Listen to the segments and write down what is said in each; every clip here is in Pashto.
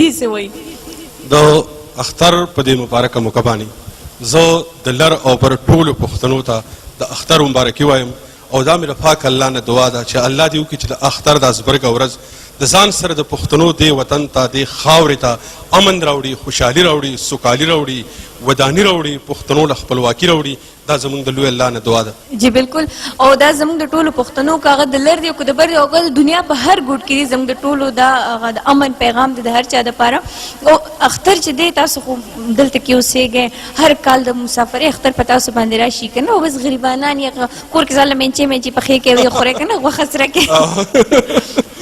دې څه وایي؟ د اختر په دې مبارکه موقع باندې زه د لر او بر ټولو پښتنو ته د اختر مبارکي وایم او دا مې د پاک الله نه دعا ده چې الله دې وکړي چې د اختر د ازبرګه ورځ د ځان سره د پښتنو دې وطن ته دې خاورې ته امن راوړي، خوشحالي راوړي، سوکالي راوړي، وداني راوړي، پښتنو له خپلواکي راوړي. دا زموږ د لوی الله نه دعا ده. جی بالکل. او دا زموږ د ټولو پښتنو که هغه د لر دی او که د بر دی او که د دنیا په هر ګوټ کې دی، زموږ د ټولو دا هغه د امن پیغام دی د هر چا دپاره. او اختر چې دی تاسو خو دلته کې اوسېږئ، هر کال د مسافرۍ اختر په تاسو باندې راشي که نه، او بس غریبانان یې کور کې ځاله مینچې مینچې پخې کوي خورئ که نه، غوښه سره کوي.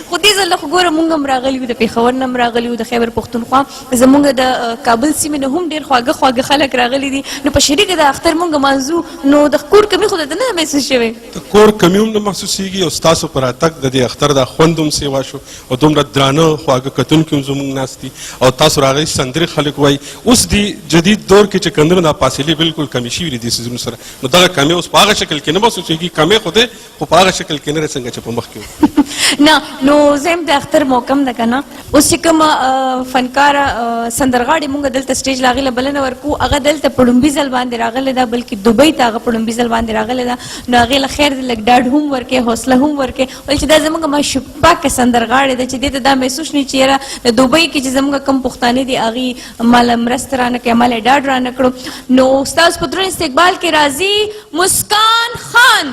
خو دې ځل خو ګوره مونږ هم راغلي یو، د پېښور نه هم راغلي یو، د خیبر پښتونخوا، زمونږ د کابل سیمې نه هم ډېر خواږه خواږه خلک راغلي دي. نو په شریکه د اختر مونږ مانځو، نو د کور کمي خو درته نه محسوس شوی؟ د کور کمي هم نه محسوسېږي او ستاسو په راتګ د دې اختر دا خوند هم سیوا شو او دومره درانه خواږه کتونکي هم زموږ ناست دي او تاسو راغلي سندرې خلک وایي. اوس د جدید دور کې چې کندنه دا فاصلې بالکل کمې شوي دي دې څیزونو سره، نو دغه کمې اوس په هغه شکل کې نه محسوسېږي. کمې خو دی خو په هغه شکل کې نه دی څنګه چې په مخکې و. نه نو زم د اختر موکم ده کنه. اوس چې کوم فنکار سندرغاړي مونږ دلته سټیج لاغله بلنه ورکو، هغه دلته په لومبي ځل باندې راغله ده، بلکې دوبۍ ته هغه په لومبي ځل باندې راغله ده. نو هغې له خیر لږ ډاډ هم ورکې، حوصله هم ورکې، ولې چې دا زموږ مشوقه سندرغاړی ده چې دې ته دا محسوس نه چې یاره د دوبۍ کې چې زموږ کوم پښتانه دي هغې ماله مرسته رانه کړې، ماله ډاډ رانه کړو. نو ستاسو په درون استقبال کې راځي مسکان خان.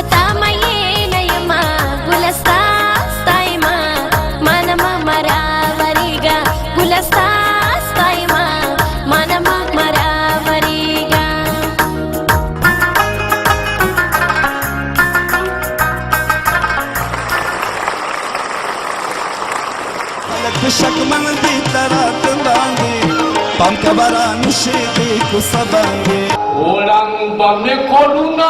ستا مې نه یما ګلستا ستایما مانما مرا وریګا ګلستا ستایما مانما مرا وریګا خلک شکمن دي ترات باندې پام کبرانو شي دي کو سبانګي orang bame koruna